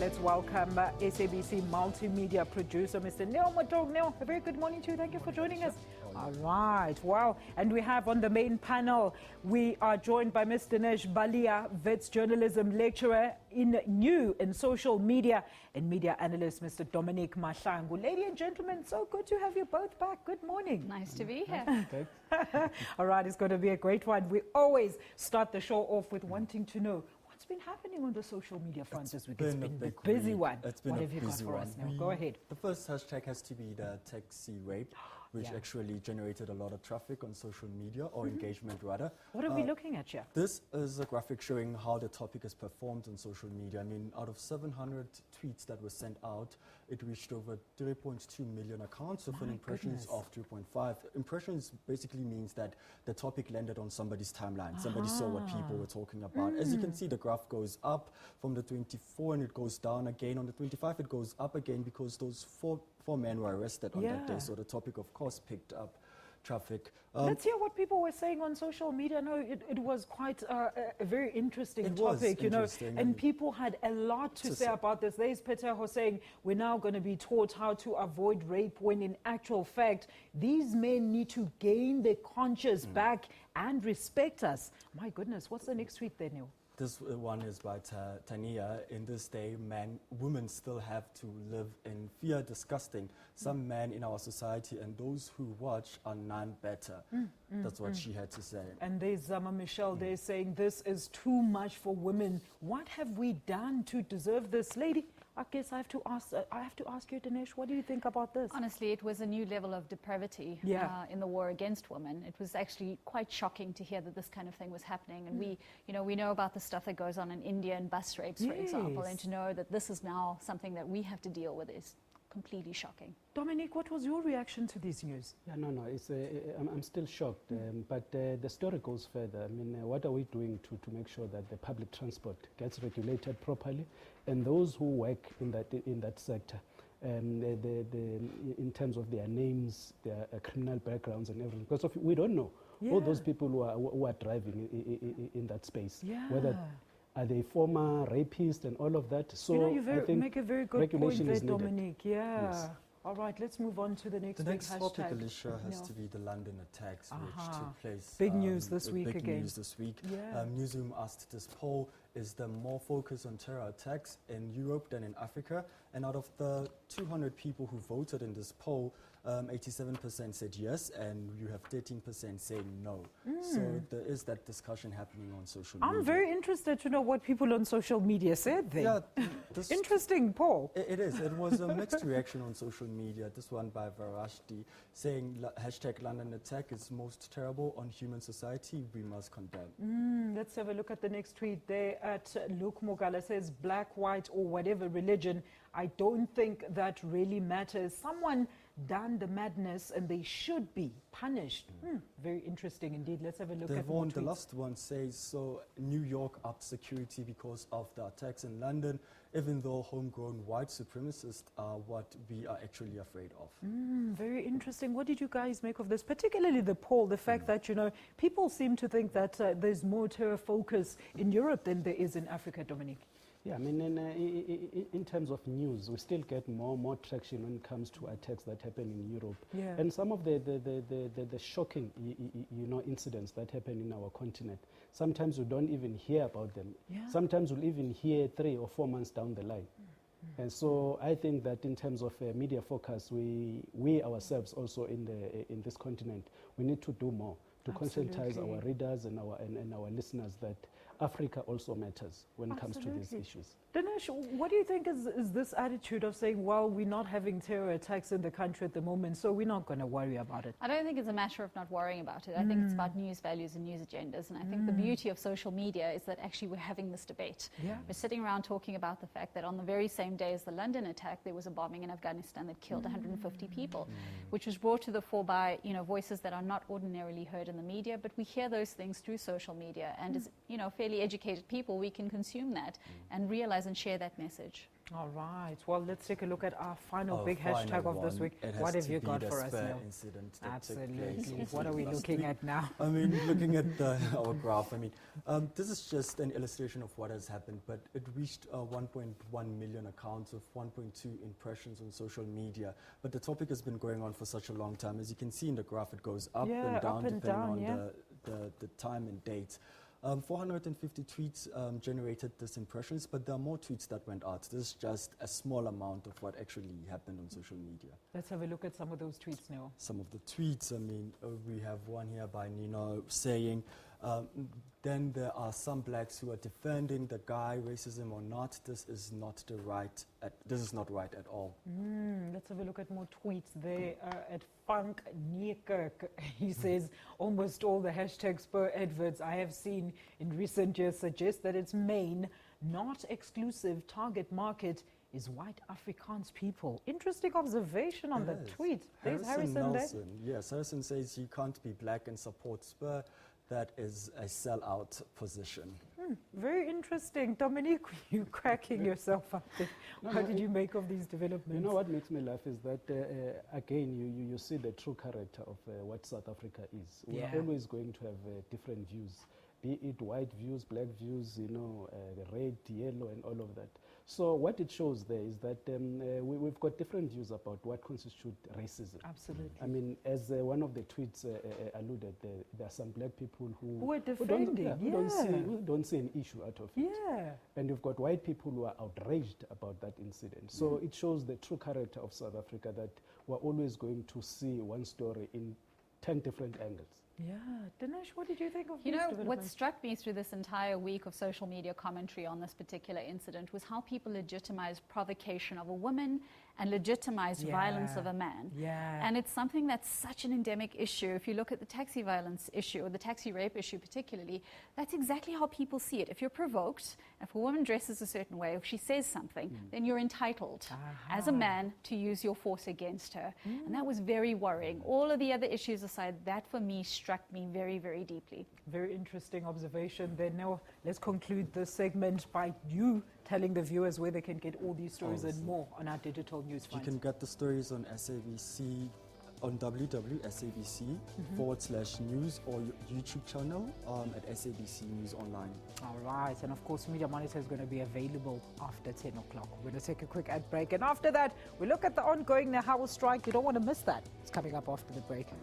let's welcome SABC multimedia producer, Mr. Neo Motloung. Neo, a very good morning to you. Thank you for joining us. All right, wow. And we have on the main panel, we are joined by Mr. Dinesh Balia, Wits journalism lecturer in new and social media, and media analyst, Mr. Neo Motloung. Ladies and gentlemen, so good to have you both back. Good morning. Nice to be here. All right, it's going to be a great one. We always start the show off with wanting to know what's been happening on the social media front this week. It's been a busy one. It's been what a have you got busy for one. us now? Go ahead. The first hashtag has to be the taxi rape, which actually generated a lot of traffic on social media, or engagement rather. What are we looking at here? This is a graphic showing how the topic is performed on social media. I mean, out of 700 tweets that were sent out, it reached over 3.2 million accounts with an impressions of 3.5. Impressions basically means that the topic landed on somebody's timeline. Somebody saw what people were talking about. As you can see, the graph goes up from the 24 and it goes down again. On the 25, it goes up again because those four men were arrested on that day. So the topic, of course, picked up traffic. Let's hear what people were saying on social media. No, it was quite a very interesting topic, you know, and people had a lot to say about this. There's Peter who's saying we're now going to be taught how to avoid rape, when in actual fact, these men need to gain their conscience back and respect us. My goodness, what's the next tweet there, Neil? This one is by Tania. In this day, women still have to live in fear. Disgusting. Some men in our society and those who watch are none better. That's what she had to say. And there's Zama Michelle there saying this is too much for women. What have we done to deserve this? Lady, I guess I have to ask you, Dinesh, what do you think about this? Honestly, it was a new level of depravity in the war against women. It was actually quite shocking to hear that this kind of thing was happening. And we know about the stuff that goes on in India and bus rapes, for example, and to know that this is now something that we have to deal with is completely shocking. Dominic, what was your reaction to this news? Yeah, no, it's, I'm still shocked, but the story goes further. I mean, what are we doing to make sure that the public transport gets regulated properly, and those who work in that sector, in terms of their names, their criminal backgrounds and everything, because we don't know all those people who are driving in that space, whether are they former rapists and all of that? So you make a very good point there, Dominic. Yes. All right, let's move on to the next The next topic, hashtag. Alicia, has to be the London attacks, which took place. Big news this week big again. News this week. Newsroom asked this poll, is there more focus on terror attacks in Europe than in Africa? And out of the 200 people who voted in this poll, 87% said yes, and you have 13% saying no. So there is that discussion happening on social media. I'm very interested to know what people on social media said there. Interesting poll. It is. It was a mixed reaction on social media. This one by Varashti saying hashtag London attack is most terrible on human society. We must condemn. Let's have a look at the next tweet there at Luke Mogala. Says black, white or whatever religion, I don't think that really matters. Someone done the madness and they should be punished. Very interesting indeed. Let's have a look at more tweets. The last one says, so New York upped security because of the attacks in London, even though homegrown white supremacists are what we are actually afraid of. Very interesting. What did you guys make of this? Particularly the poll, the fact that, people seem to think that there's more terror focus in Europe than there is in Africa, Dominic. Yeah, I mean, in terms of news, we still get more traction when it comes to attacks that happen in Europe. And some of the shocking, incidents that happen in our continent, sometimes we don't even hear about them. Sometimes we'll even hear 3 or 4 months down the line. And so I think that in terms of media focus, we ourselves also in this continent, we need to do more to conscientize our readers and our listeners that Africa also matters when it comes to these issues. Dinesh, what do you think is this attitude of saying, well, we're not having terror attacks in the country at the moment, so we're not going to worry about it? I don't think it's a matter of not worrying about it. I think it's about news values and news agendas. And I think the beauty of social media is that actually we're having this debate. We're sitting around talking about the fact that on the very same day as the London attack, there was a bombing in Afghanistan that killed 150 people, which was brought to the fore by voices that are not ordinarily heard in the media, but we hear those things through social media. And it's fair fairly educated people, we can consume that and realize and share that message. All right. Well, let's take a look at our final big hashtag of this week. What have you got for us now? Absolutely. What are we looking at now? I mean, looking at our graph, I mean, this is just an illustration of what has happened, but it reached 1.1 million accounts with 1.2 impressions on social media. But the topic has been going on for such a long time. As you can see in the graph, it goes up and down depending on the time and date. 450 tweets generated these impressions, but there are more tweets that went out. This is just a small amount of what actually happened on social media. Let's have a look at some of those tweets now. Some of the tweets, I mean, we have one here by Nino saying, then there are some blacks who are defending the guy, racism or not. This is not right at all. Let's have a look at more tweets. They are at Funk Niekerk. He says almost all the hashtags per adverts I have seen in recent years suggest that its main, not exclusive target market is white Afrikaans people. Interesting observation on the tweet. There's Harrison Nelson. Yes, Harrison says you can't be black and support Spur. That is a sellout position. Very interesting. Dominique, you cracking yourself up there. What did you make of these developments? You know what makes me laugh is that, again, you see the true character of what South Africa is. We are always going to have different views, be it white views, black views, red, yellow, and all of that. So what it shows there is that we've got different views about what constitutes racism. Absolutely. I mean, as one of the tweets alluded, there are some black people who are defending, who don't see an issue out of it. Yeah. And you've got white people who are outraged about that incident. So it shows the true character of South Africa, that we're always going to see one story in 10 different angles. Yeah. Dinesh, what did you think of these developments? What struck me through this entire week of social media commentary on this particular incident was how people legitimized provocation of a woman and legitimized violence of a man. And it's something that's such an endemic issue. If you look at the taxi violence issue, or the taxi rape issue particularly, that's exactly how people see it. If you're provoked, if a woman dresses a certain way, if she says something, then you're entitled as a man to use your force against her. And that was very worrying. All of the other issues aside, that for me struck me very, very deeply. Very interesting observation there. Now, let's conclude this segment by you telling the viewers where they can get all these stories and more on our digital news feed. You can get the stories on SABC, on www.sabc.com/news or YouTube channel at SABC News Online. All right. And of course, Media Monitor is going to be available after 10 o'clock. We're going to take a quick ad break. And after that, we look at the ongoing Nahau strike. You don't want to miss that. It's coming up after the break.